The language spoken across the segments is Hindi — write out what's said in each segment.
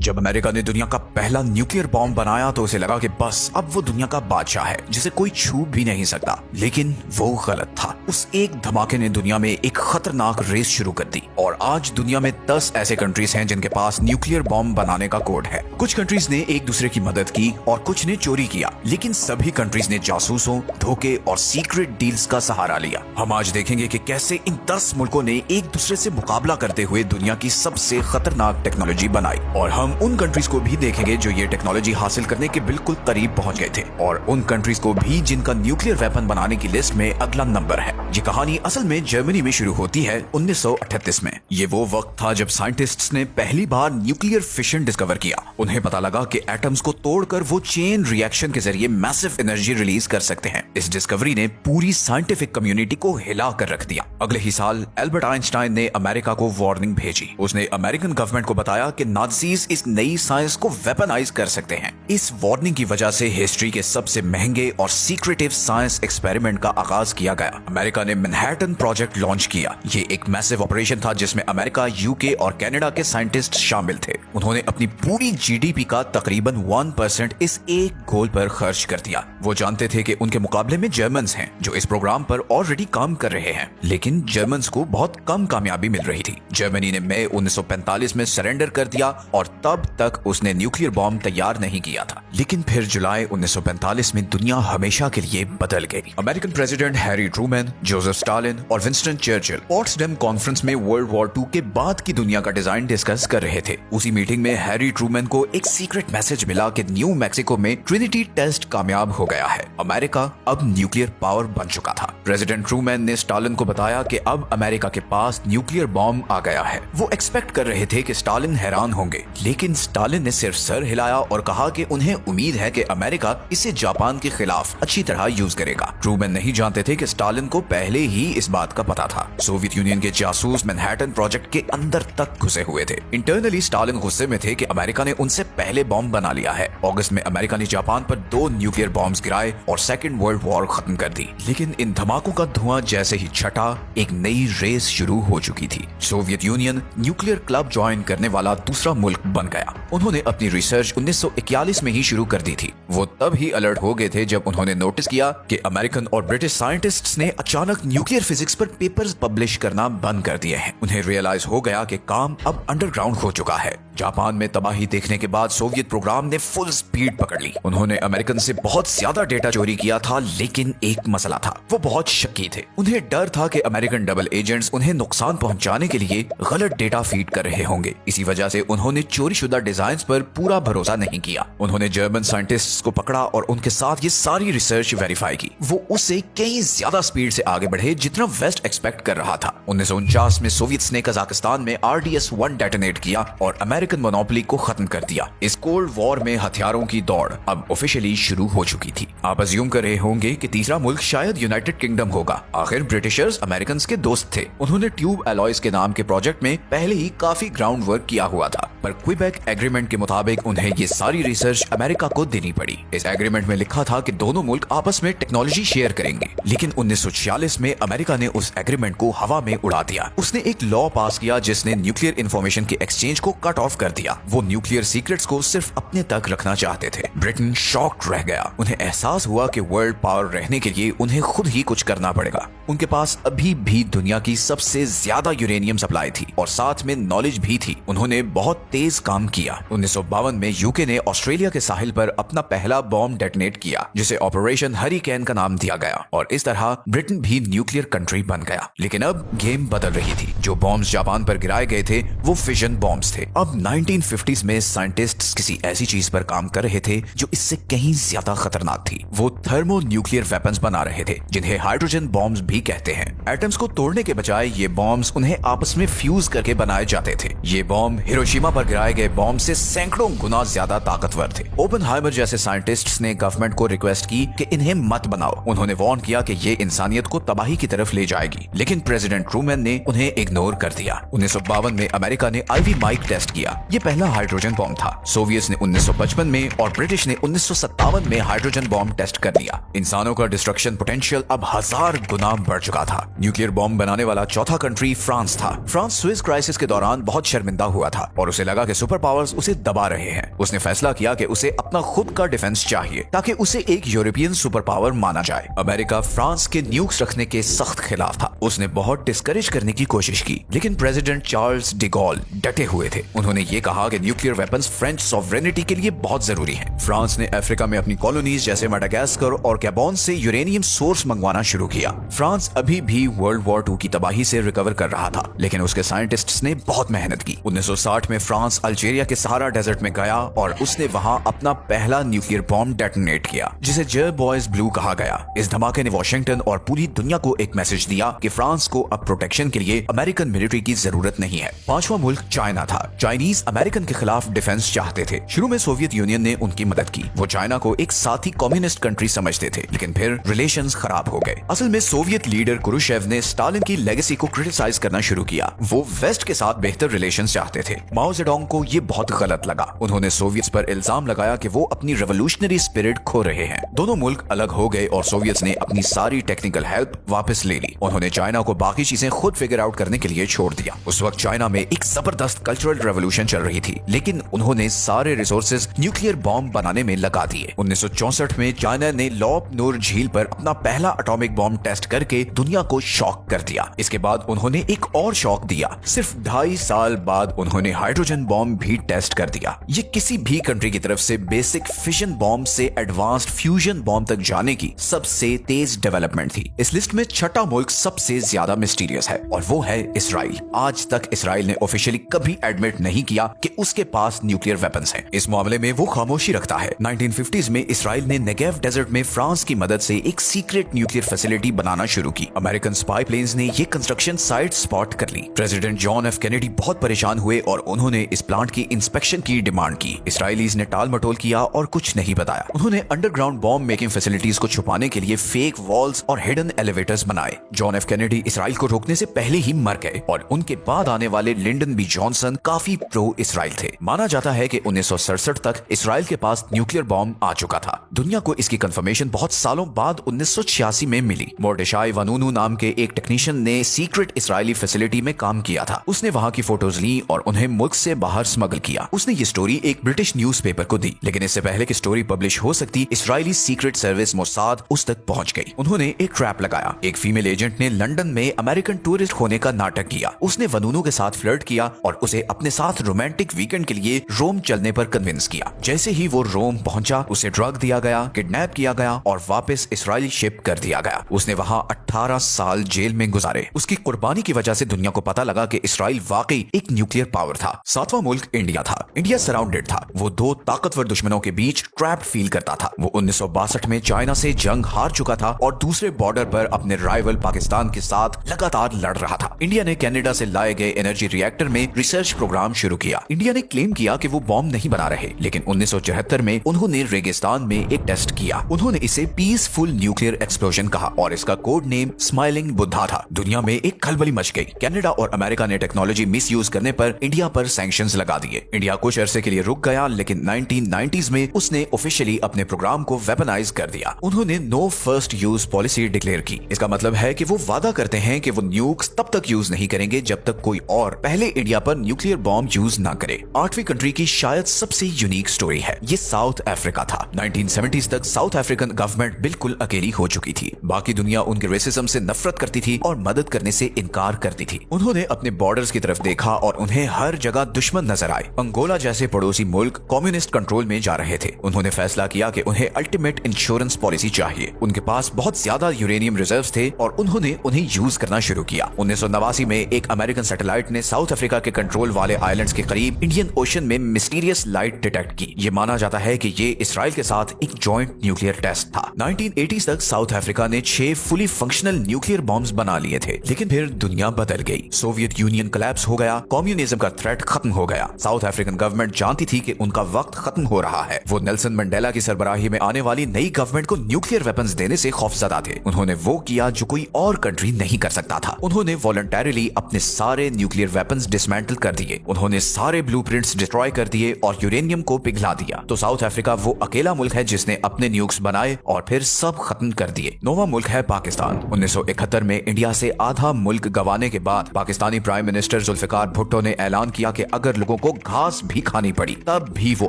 जब अमेरिका ने दुनिया का पहला न्यूक्लियर बॉम्ब बनाया तो उसे लगा कि बस अब वो दुनिया का बादशाह है जिसे कोई छू भी नहीं सकता, लेकिन वो गलत था। उस एक धमाके ने दुनिया में एक खतरनाक रेस शुरू कर दी और आज दुनिया में 10 ऐसे कंट्रीज हैं जिनके पास न्यूक्लियर बॉम्ब बनाने का कोड है। कुछ कंट्रीज ने एक दूसरे की मदद की और कुछ ने चोरी किया, लेकिन सभी कंट्रीज ने जासूसों, धोखे और सीक्रेट डील्स का सहारा लिया। हम आज देखेंगे कि कैसे इन 10 मुल्कों ने एक दूसरे से मुकाबला करते हुए दुनिया की सबसे खतरनाक टेक्नोलॉजी बनाई, और हम उन कंट्रीज को भी देखेंगे जो ये टेक्नोलॉजी हासिल करने के बिल्कुल करीब पहुंच गए थे, और उन कंट्रीज को भी जिनका न्यूक्लियर वेपन बनाने की लिस्ट में अगला नंबर है। ये कहानी असल में जर्मनी में शुरू होती है 1938 में। ये वो वक्त था जब साइंटिस्ट्स ने पहली बार न्यूक्लियर फिशन डिस्कवर किया। उन्हें पता लगा कि एटम्स को तोड़कर वो चेन रिएक्शन के जरिए मैसिव एनर्जी रिलीज कर सकते हैं। इस डिस्कवरी ने पूरी साइंटिफिक कम्युनिटी को हिला कर रख दिया। अगले ही साल एल्बर्ट आइंस्टाइन ने अमेरिका को वार्निंग भेजी। उसने अमेरिकन गवर्नमेंट को बताया कि नाज़ीज इस नई साइंस को वेपनाइज कर सकते हैं। इस वार्निंग की वजह से हिस्ट्री के सबसे महंगे और सीक्रेटिव साइंस एक्सपेरिमेंट का आगाज किया गया। अमेरिका ने मैनहट्टन प्रोजेक्ट लॉन्च किया। ये एक मैसिव ऑपरेशन था जिसमें अमेरिका, यूके और कनाडा के साइंटिस्ट शामिल थे। उन्होंने अपनी पूरी जीडीपी का तकरीबन 1% इस एक गोल पर खर्च कर दिया। वो जानते थे कि उनके मुकाबले में जर्मन्स हैं जो इस प्रोग्राम पर ऑलरेडी काम कर रहे हैं, लेकिन जर्मन्स को बहुत कम कामयाबी मिल रही थी। जर्मनी ने मई 1945 में सरेंडर कर दिया और तब तक उसने न्यूक्लियर बॉम्ब तैयार नहीं किया था। लेकिन फिर जुलाई 1945 में दुनिया हमेशा के लिए बदल गई। American president Harry Trueman, Joseph Stalin और विंस्टन चर्चिल पोट्सडम कॉन्फ्रेंस में वर्ल्ड वॉर 2 के बाद की दुनिया का डिजाइन डिस्कस कर रहे थे। उसी मीटिंग में हैरी ट्रूमैन को एक सीक्रेट मैसेज मिला कि न्यू मैक्सिको में ट्रिनिटी टेस्ट कामयाब हो गया है। अमेरिका अब न्यूक्लियर पावर बन चुका था। प्रेसिडेंट ट्रूमैन ने स्टालिन को बताया कि अब अमेरिका के पास न्यूक्लियर बॉम्ब आ गया है। वो एक्सपेक्ट कर रहे थे कि स्टालिन हैरान होंगे, लेकिन स्टालिन ने सिर्फ सर हिलाया और कहा कि उन्हें उम्मीद है कि अमेरिका इसे जापान के खिलाफ अच्छी तरह यूज करेगा। ट्रूमैन नहीं जानते थे कि स्टालिन को पहले ही इस बात का पता था। सोवियत यूनियन के जासूस मैनहट्टन प्रोजेक्ट के अंदर तक घुसे हुए थे। इंटरनली स्टालिन गुस्से में थे कि अमेरिका ने उनसे पहले बॉम्ब बना लिया है। अगस्त में अमेरिका ने जापान पर 2 न्यूक्लियर बॉम्ब्स गिराए और सेकेंड वर्ल्ड वॉर खत्म कर दी। लेकिन इन धमाकों का धुआं जैसे ही छटा, एक नई रेस शुरू हो चुकी थी। Soviet union nuclear club join करने वाला दूसरा मुल्क बन गया। उन्होंने अपनी रिसर्च 1941 में ही शुरू कर दी थी। वो तब ही अलर्ट हो गए थे जब उन्होंने नोटिस किया कि अमेरिकन और ब्रिटिश साइंटिस्ट्स ने अचानक न्यूक्लियर फिजिक्स पर पेपर्स पब्लिश करना बंद कर दिए हैं। उन्हें रियलाइज हो गया कि काम अब अंडरग्राउंड हो चुका है। जापान में तबाही देखने के बाद सोवियत प्रोग्राम ने फुल स्पीड पकड़ ली। उन्होंने अमेरिकन से बहुत ज्यादा डेटा चोरी किया था, लेकिन एक मसला था, वो बहुत शक्की थे। उन्हें डर था कि अमेरिकन डबल एजेंट्स उन्हें नुकसान पहुंचाने के लिए गलत डेटा फीड कर रहे होंगे। इसी वजह से उन्होंने चोरीशुदा डिजाइन पर पूरा भरोसा नहीं किया। उन्होंने जर्मन साइंटिस्ट्स को पकड़ा और उनके साथ ये सारी रिसर्च वेरीफाई की। वो उससे कई ज्यादा स्पीड से आगे बढ़े जितना वेस्ट एक्सपेक्ट कर रहा था। 1949 में सोवियत्स ने कजाकिस्तान में RDS-1 डेटोनेट किया और अमेरिकन मोनोपोली को खत्म कर दिया। इस कोल्ड वॉर में हथियारों की दौड़ अब ऑफिशियली शुरू हो चुकी थी। आप अज्यूम कर रहे होंगे कि तीसरा मुल्क शायद यूनाइटेड किंगडम होगा। आखिर ब्रिटिशर्स अमेरिकन के दोस्त थे। उन्होंने ट्यूब एलॉयज के नाम के प्रोजेक्ट में पहले ही काफी ग्राउंड वर्क किया हुआ था, पर क्विबेक एग्रीमेंट के मुताबिक उन्हें ये सारी रिसर्च अमेरिका को देनी पड़ी। इस एग्रीमेंट में लिखा था कि दोनों मुल्क आपस में टेक्नोलॉजी शेयर करेंगे, लेकिन 1946 में अमेरिका ने उस एग्रीमेंट को हवा में उड़ा दिया। उसने एक लॉ पास किया जिसने न्यूक्लियर इंफॉर्मेशन के एक्सचेंज को कट ऑफ कर दिया। वो न्यूक्लियर सीक्रेट्स को सिर्फ अपने तक रखना चाहते थे। ब्रिटेन शॉक्ड रह गया। उन्हें एहसास हुआ कि वर्ल्ड पावर रहने के लिए उन्हें खुद ही कुछ करना पड़ेगा। उनके पास अभी भी दुनिया की सबसे ज्यादा यूरेनियम सप्लाई थी और साथ में नॉलेज भी थी। उन्होंने बहुत तेज काम किया। 1952 में यूके ने ऑस्ट्रेलिया के साहिल पर अपना पहला बॉम्ब डेटोनेट किया, जिसे ऑपरेशन हरिकेन का नाम दिया गया, और इस तरह ब्रिटेन भी न्यूक्लियर कंट्री बन गया। लेकिन अब गेम बदल रही थी। जो बॉम्ब्स जापान पर गिराए गए थे वो फिजन बॉम्ब्स थे। अब 1950s में साइंटिस्ट्स किसी ऐसी चीज पर काम कर रहे थे जो इससे कहीं ज्यादा खतरनाक थी। वो थर्मो न्यूक्लियर वेपन्स बना रहे थे, जिन्हें हाइड्रोजन बॉम्ब्स भी कहते हैं। एटम्स को तोड़ने के बजाय ये बॉम्ब्स उन्हें आपस में फ्यूज करके बनाए जाते थे। ये बॉम्ब हिरोशिमा पर गिराए गए बॉम्ब से सैकड़ों गुना ज्यादा ताकतवर थे। ओपेनहाइमर जैसे साइंटिस्ट्स ने गवर्नमेंट को रिक्वेस्ट की कि इन्हें मत बनाओ। उन्होंने वार्न किया कि ये इंसानियत को तबाही की तरफ ले जाएगी, लेकिन प्रेसिडेंट ट्रूमैन ने उन्हें इग्नोर कर दिया। 1952 में अमेरिका ने आईवी माइक टेस्ट किया। ये पहला हाइड्रोजन बॉम्ब था। सोवियट्स ने 1955 में और ब्रिटिश ने 1957 में हाइड्रोजन बॉम्ब टेस्ट कर लिया। इंसानों का डिस्ट्रक्शन पोटेंशियल अब 1000 गुना बढ़ चुका था। न्यूक्लियर बॉम्ब बनाने वाला चौथा कंट्री फ्रांस था। फ्रांस स्विस क्राइसिस के दौरान बहुत शर्मिंदा हुआ था और उसे लगा कि सुपर सुपर पावर्स उसे दबा रहे हैं। उसने फैसला किया कि उसे अपना खुद का डिफेंस चाहिए ताकि उसे एक यूरोपियन सुपर पावर माना जाए। अमेरिका फ्रांस के न्यूक्स रखने के सख्त खिलाफ था। उसने बहुत डिस्करेज करने की कोशिश की, लेकिन प्रेसिडेंट चार्ल्स डी गॉल डटे हुए थे। उन्होंने ये कहा कि न्यूक्लियर वेपन्स फ्रेंच सॉवरेनिटी के लिए बहुत जरूरी है। फ्रांस ने अफ्रीका में अपनी कॉलोनीज जैसे मेडागास्कर और गैबोन से यूरेनियम सोर्स मंगवाना शुरू किया। फ्रांस अभी भी वर्ल्ड वॉर 2 की तबाही से रिकवर कर रहा था, लेकिन उसके साइंटिस्ट्स ने बहुत मेहनत की। 1960 में फ्रांस अल्जीरिया के सहारा डेजर्ट में गया और उसने वहां अपना पहला न्यूक्लियर बॉम्ब डेटोनेट किया, जिसे जय बॉयज ब्लू कहा गया। इस धमाके ने वॉशिंगटन और पूरी दुनिया को एक मैसेज दिया कि फ्रांस को अब प्रोटेक्शन के लिए अमेरिकन मिलिट्री की जरूरत नहीं है। पांचवा मुल्क चाइना था। चाइनीज अमेरिकन के खिलाफ डिफेंस चाहते थे। शुरू में सोवियत यूनियन ने उनकी मदद की। वो चाइना को एक साथी कम्युनिस्ट कंट्री समझते थे, लेकिन फिर रिलेशंस खराब हो गए। असल में सोवियत लीडर क्रुश्चेव ने स्टालिन की लेगेसी को क्रिटिसाइज करना शुरू किया। वो वेस्ट के साथ बेहतर रिलेशंस चाहते थे। माओ जेडोंग को ये बहुत गलत लगा। उन्होंने सोवियत्स पर इल्जाम लगाया कि वो अपनी रेवोल्यूशनरी स्पिरिट खो रहे हैं। दोनों मुल्क अलग हो गए और सोवियत्स ने अपनी सारी टेक्निकल हेल्प वापस ले ली। उन्होंने चाइना को बाकी चीजें खुद फिगर आउट करने के लिए छोड़ दिया। उस वक्त चाइना में एक जबरदस्त कल्चरल रेवोल्यूशन चल रही थी, लेकिन उन्होंने सारे रिसोर्सेज न्यूक्लियर बॉम्ब बनाने में लगा दिए। 1964 में चाइना ने लॉप नूर झील पर अपना पहला एटॉमिक बॉम्ब टेस्ट करके दुनिया को शॉक कर दिया। इसके बाद उन्होंने एक और शॉक दिया। सिर्फ 2.5 साल बाद उन्होंने हाइड्रोजन बॉम्ब भी टेस्ट कर दिया। ये किसी भी कंट्री की तरफ से बेसिक फिशन बॉम्ब से एडवांस्ड फ्यूजन बॉम्ब तक जाने की सबसे तेज डेवलपमेंट थी। इस लिस्ट में छठा मुल्क सबसे ज्यादा मिस्टीरियस है और वो है इसराइल। आज तक इसराइल ने ऑफिशियली कभी एडमिट नहीं किया कि उसके पास न्यूक्लियर वेपन्स हैं। इस मामले में वो खामोशी रखता है। 1950s में इसराइल ने नेगेव डेजर्ट में फ्रांस की मदद से एक सीक्रेट न्यूक्लियर फैसिलिटी बनाना शुरू की। अमेरिकन स्पाई प्लेन्स ने ये कंस्ट्रक्शन साइट स्पॉट कर ली। प्रेसिडेंट जॉन एफ कैनेडी बहुत परेशान हुए और उन्होंने इस प्लांट की इंस्पेक्शन की डिमांड की। इसराइलीज ने टाल मटोल किया और कुछ नहीं बताया। उन्होंने अंडरग्राउंड बॉम्ब मेकिंग फैसिलिटीज को छुपाने के लिए फेक वॉल्स और हिडन एलिवेटर्स बनाए। जॉन एफ कैनेडी इसराइल को रोकने से पहले ही मर गए और उनके बाद आने वाले लिंडन बी जॉनसन काफी प्रो इसराइल थे। माना जाता है कि 1967 तक इसराइल के पास न्यूक्लियर बॉम्ब आ चुका था। दुनिया को इसकी कंफर्मेशन बहुत सालों बाद 1986 में मिली। मोर्डेशाई वानूनू नाम के एक टेक्नीशियन ने सीक्रेट इसराइली फैसिलिटी में काम किया था। उसने वहां की फोटोज ली और उन्हें मुल्क से बाहर स्मगल किया। उसने ये स्टोरी एक ब्रिटिश न्यूज़पेपर को दी, लेकिन इससे पहले कि स्टोरी पब्लिश हो सकती, इसराइली सीक्रेट सर्विस मोसाद उस तक पहुंच गई। उन्होंने एक ट्रैप लगाया। एक फीमेल एजेंट ने लंदन में अमेरिकन टूरिस्ट होने का नाटक किया। उसने वनूनू के साथ फ्लर्ट किया और उसे अपने साथ रोमांटिक वीकेंड के लिए रोम चलने पर कन्विंस किया। जैसे ही वो रोम पहुंचा, उसे ड्रग दिया गया, किडनैप किया गया और वापस इसराइली शिप कर दिया गया। उसने वहां 18 साल जेल में गुजारे। उसकी कुर्बानी की वजह से दुनिया को पता लगा कि इसराइल वाकई एक न्यूक्लियर पावर था। सातवां मुल्क इंडिया था। इंडिया सराउंडेड था। वो दो ताकतवर दुश्मनों के बीच ट्रैप्ड फील करता था। वो 1962 में चाइना से जंग हार चुका था और दूसरे बॉर्डर पर अपने राइवल पाकिस्तान के साथ लगातार लड़ रहा था। इंडिया ने कनाडा से लाए गए एनर्जी रिएक्टर में रिसर्च प्रोग्राम शुरू किया। इंडिया ने क्लेम किया कि वो बॉम्ब नहीं बना रहे, लेकिन 1974 में उन्होंने रेगिस्तान में एक टेस्ट किया। उन्होंने इसे पीसफुल न्यूक्लियर एक्सप्लोजन कहा और इसका कोड नेम स्माइलिंग बुद्धा था। दुनिया में एक खलबली मच गई। कनाडा और अमेरिका ने टेक्नोलॉजी मिसयूज करने पर इंडिया पर सैंक्शंस लगा दिए। इंडिया कुछ अरसे के लिए रुक गया, लेकिन 1990s में उसने ऑफिशियली अपने प्रोग्राम को वेपनाइज कर दिया। उन्होंने no first use policy declare की। इसका मतलब है कि वो वादा करते हैं कि वो न्यूक्स तब तक यूज नहीं करेंगे जब तक कोई और पहले इंडिया पर न्यूक्लियर बॉम्ब यूज ना करे। 8वीं कंट्री की शायद सबसे यूनिक स्टोरी है। ये साउथ अफ्रीका था। 1970s तक साउथ अफ्रीकन गवर्नमेंट बिल्कुल अकेली हो चुकी थी। बाकी दुनिया उनके रेसिज्म से नफरत करती थी और मदद करने से इनकार करती थी। उन्होंने अपने बॉर्डर्स की तरफ देखा और उन्हें हर जगह दुश्मन नजर आए। अंगोला जैसे पड़ोसी मुल्क कम्युनिस्ट कंट्रोल में जा रहे थे। उन्होंने फैसला किया कि उन्हें अल्टीमेट इंश्योरेंस पॉलिसी चाहिए। उनके पास बहुत ज्यादा यूरेनियम रिजर्व्स थे और उन्होंने उन्हें यूज करना शुरू किया। 1989 में एक अमेरिकन सैटेलाइट ने साउथ अफ्रीका के कंट्रोल वाले आइलैंड्स के करीब इंडियन ओशन में मिस्टीरियस लाइट डिटेक्ट की। ये माना जाता है कि ये इसराइल के साथ एक जॉइंट न्यूक्लियर टेस्ट था। 1980s तक साउथ अफ्रीका ने 6 फुली फंक्शनल न्यूक्लियर बॉम्ब्स बना लिए थे, लेकिन फिर दुनिया बदल गई। सोवियत यूनियन कोलैप्स हो गया, कम्युनिज्म का थ्रेट खत्म हो गया। साउथ अफ्रीकन गवर्नमेंट जानती थी कि उनका वक्त खत्म हो रहा है। वो नेल्सन मंडेला की सरबराही में आने वाली नई गवर्नमेंट को न्यूक्लियर वेपन्स देने से खौफजदा थे। उन्होंने वो किया जो कोई और कंट्री नहीं कर सकता था। उन्होंने वॉलंटरीली अपने सारे न्यूक्लियर वेपन्स डिसमेंटल कर दिए। उन्होंने सारे ब्लूप्रिंट्स डिस्ट्रॉय कर दिए और यूरेनियम को पिघला दिया। तो साउथ अफ्रीका वो अकेला मुल्क है जिसने अपने न्यूक्स बनाए और फिर सब खत्म कर दिए। नौवां मुल्क है पाकिस्तान। 1971 में इंडिया से आधा मुल्क गंवाने के बाद पाकिस्तानी प्राइम मिनिस्टर जुल्फिकार भुट्टो ने ऐलान किया कि अगर लोगों को घास भी खानी पड़ी, तब भी वो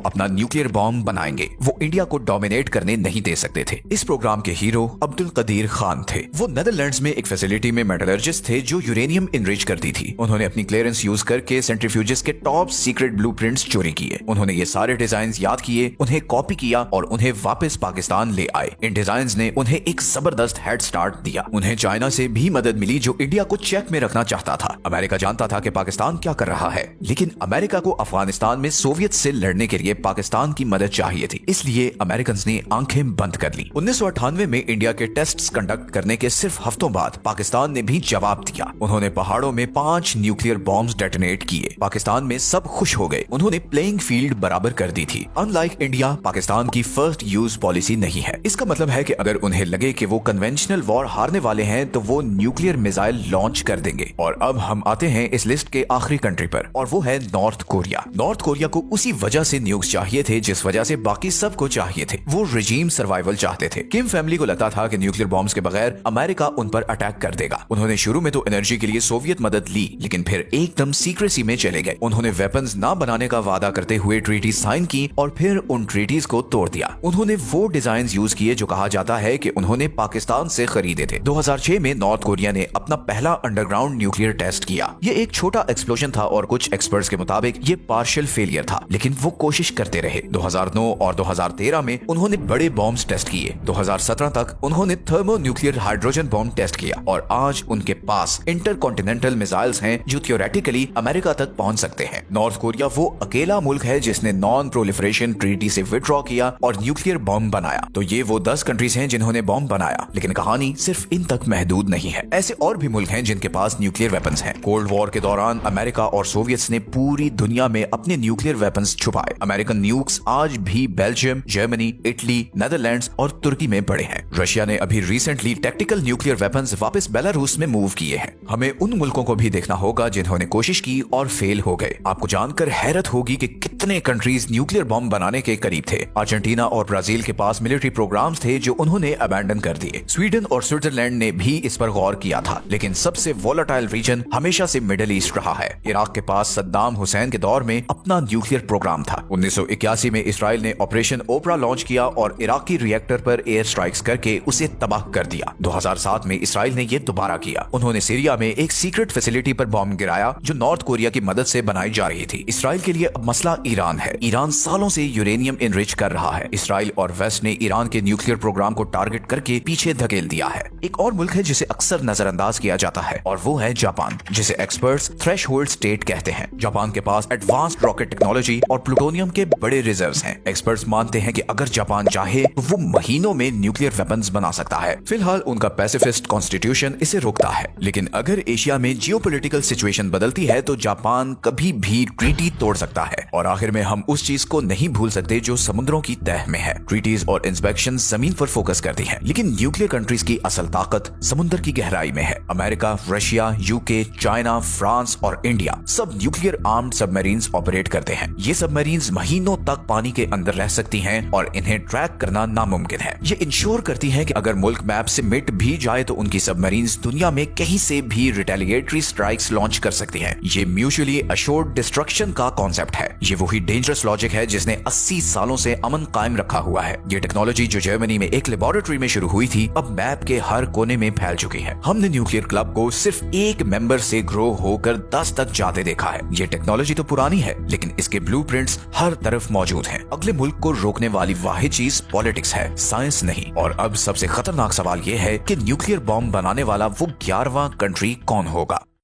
अपना न्यूक्लियर बॉम्ब बनाएंगे। वो इंडिया को डोमिनेट करने नहीं दे सकते थे। इस प्रोग्राम के हीरो अब्दुल कदीर खान थे। वो नेदरलैंड्स में एक फैसिलिटी में मेटलर्जिस्ट थे जो यूरेनियम इनरिच करती थी। उन्होंने अपनी क्लियरेंस यूज करके सेंट्रीफ्यूजेस के टॉप सीक्रेट ब्लूप्रिंट्स चोरी किए। उन्होंने ये सारे डिजाइन्स याद किए, उन्हें कॉपी किया और उन्हें वापस पाकिस्तान ले आए। इन डिजाइन्स ने उन्हें एक जबरदस्त हेड स्टार्ट दिया। उन्हें चाइना से भी मदद मिली जो इंडिया को चेक में रखना चाहता था। अमेरिका जानता था कि पाकिस्तान क्या कर रहा है, लेकिन अमेरिका को अफगानिस्तान में सोवियत से लड़ने के लिए पाकिस्तान की मदद चाहिए थी। इसलिए अमेरिकन ने आंखें बंद कर ली। 1998 में इंडिया के टेस्ट्स कंडक्ट करने के सिर्फ हफ्तों बाद पाकिस्तान ने भी जवाब दिया। उन्होंने पहाड़ों में 5 न्यूक्लियर बॉम्ब्स डेटोनेट किए। पाकिस्तान में सब खुश हो गए। उन्होंने प्लेइंग फील्ड बराबर कर दी थी। अनलाइक इंडिया, पाकिस्तान की फर्स्ट यूज पॉलिसी नहीं है। इसका मतलब है कि अगर उन्हें लगे कि वो कन्वेंशनल वॉर हारने वाले हैं तो वो न्यूक्लियर मिसाइल लॉन्च कर देंगे। और अब हम आते हैं इस लिस्ट के आखिरी कंट्री पर, और वो है नॉर्थ कोरिया। नॉर्थ कोरिया को उसी वजह से न्यूक्स चाहिए थे जिस वजह से बाकी सबको चाहिए थे। वो रिजीम सर्वाइवल चाहते थे। किम फैमिली को लगता था कि न्यूक्लियर बॉम्ब्स के बगैर अमेरिका उन पर अटैक कर देगा। उन्होंने शुरू में तो एनर्जी के लिए सोवियत मदद ली, लेकिन फिर एकदम सीक्रेसी में चले गए। उन्होंने वेपन्स ना बनाने का वादा करते हुए ट्रीटी साइन की और फिर उन ट्रीटीज को तोड़ दिया। उन्होंने वो डिजाइन यूज किए जो कहा जाता है कि उन्होंने पाकिस्तान से खरीदे थे। 2006 में नॉर्थ कोरिया ने अपना पहला अंडरग्राउंड न्यूक्लियर टेस्ट किया। ये एक छोटा एक्सप्लोजन था और कुछ एक्सपर्ट्स के मुताबिक ये पार्शियल फेलियर था, लेकिन वो कोशिश करते रहे। 2009 और 2013 में उन्होंने बड़े बॉम्ब्स टेस्ट किए। 2017 तक उन्होंने thermo nuclear hydrogen bomb test किया और आज उनके पास इंटरकॉन्टिनेंटल मिसाइल्स हैं जो थियोरेटिकली अमेरिका तक पहुंच सकते हैं। नॉर्थ कोरिया वो अकेला मुल्क है जिसने नॉन प्रोलिफरेशन ट्रीटी से विड्रॉ किया और न्यूक्लियर बॉम्ब बनाया। तो ये वो 10 कंट्रीज हैं जिन्होंने बॉम्ब बनाया, लेकिन कहानी सिर्फ इन तक महदूद नहीं है। ऐसे और भी मुल्क हैं जिनके पास न्यूक्लियर वेपन्स हैं। कोल्ड वॉर के दौरान अमेरिका और सोवियट्स ने पूरी दुनिया में अपने न्यूक्लियर वेपन्स छुपाए। अमेरिकन न्यूक्स आज भी बेल्जियम, जर्मनी, इटली, नेदरलैंड्स और तुर्की में पड़े हैं। रशिया ने अभी रिसेंटली टैक्टिकल न्यूक्लियर वेपन्स वापस बेलारूस में मूव किए हैं। हमें उन मुल्कों को भी देखना होगा जिन्होंने कोशिश की और फेल हो गए। आपको जानकर हैरत होगी कि कितने कंट्रीज न्यूक्लियर बॉम्ब बनाने के करीब थे। अर्जेंटीना और ब्राजील के पास मिलिट्री प्रोग्राम्स थे जो उन्होंने अबैंडन कर दिए। स्वीडन और स्विट्जरलैंड ने भी इस पर गौर किया था, लेकिन सबसे वोलेटाइल रीजन हमेशा से मिडिल ईस्ट रहा है। इराक के पास सद्दाम हुसैन के दौर में अपना न्यूक्लियर प्रोग्राम था। 1981 में इसराइल ने ऑपरेशन ओपरा लॉन्च किया और इराकी रिएक्टर पर एयर स्ट्राइक्स करके उसे तबाह कर दिया। 2007 में इसराइल ने यह दोबारा किया। उन्होंने सीरिया में एक सीक्रेट फैसिलिटी पर बॉम्ब गिराया जो नॉर्थ कोरिया की मदद से बनाई जा रही थी। इसराइल के लिए अब मसला ईरान है। ईरान सालों से यूरेनियम इनरिच कर रहा है। इसराइल और वेस्ट ने ईरान के न्यूक्लियर प्रोग्राम को टारगेट करके पीछे धकेल दिया है। एक और मुल्क है जिसे अक्सर नजरअंदाज किया जाता है और वो है जापान, जिसे एक्सपर्ट्स थ्रेशहोल्ड स्टेट कहते हैं। जापान के पास एडवांस्ड रॉकेट टेक्नोलॉजी और प्लूटोनियम के बड़े रिजर्व्स हैं। एक्सपर्ट्स मानते हैं कि अगर जापान चाहे तो वो महीनों में न्यूक्लियर वेपन्स बना सकता है। फिलहाल उनका पैसिफिस्ट कॉन्स्टिट्यूशन इसे रोकता है, लेकिन अगर एशिया में जियोपॉलिटिकल सिचुएशन बदलती है तो जापान कभी भी ट्रीटी तोड़ सकता है। और आखिर में हम उस चीज को नहीं भूल सकते जो समुद्रों की तह में है। ट्रीटीज और इंस्पेक्शन जमीन पर फोकस करती हैं, लेकिन न्यूक्लियर कंट्रीज की असल ताकत समुद्र की गहराई में है। America, Russia, UK, China, France और इंडिया सब न्यूक्लियर आर्म्ड सबमरीन्स ऑपरेट करते हैं। ये सबमरीन्स महीनों तक पानी के अंदर रह सकती हैं और इन्हें ट्रैक करना नामुमकिन है। ये इंश्योर करती हैं कि अगर मुल्क मैप से मिट भी जाए तो उनकी सबमरीन्स दुनिया में कहीं से भी रिटेलिएटरी स्ट्राइक्स लॉन्च कर सकती हैं। ये म्यूचुअली अश्योर्ड डिस्ट्रक्शन का कॉन्सेप्ट है। ये वही डेंजरस लॉजिक है जिसने 80 सालों से अमन कायम रखा हुआ है। ये टेक्नोलॉजी जो जर्मनी में एक लेबोरेटरी में शुरू हुई थी अब मैप के हर कोने में फैल चुकी है। हमने न्यूक्लियर क्लब को सिर्फ एक मेंबर से ग्रो होकर 10 तक जाते देखा है। ये टेक्नोलॉजी तो पुरानी है, लेकिन इसके ब्लूप्रिंट्स हर तरफ मौजूद हैं। अगले मुल्क को रोकने वाली वाहिद चीज पॉलिटिक्स है, साइंस नहीं। और अब सबसे खतरनाक सवाल ये है कि न्यूक्लियर बॉम्ब बनाने वाला वो 11वां कंट्री कौन होगा।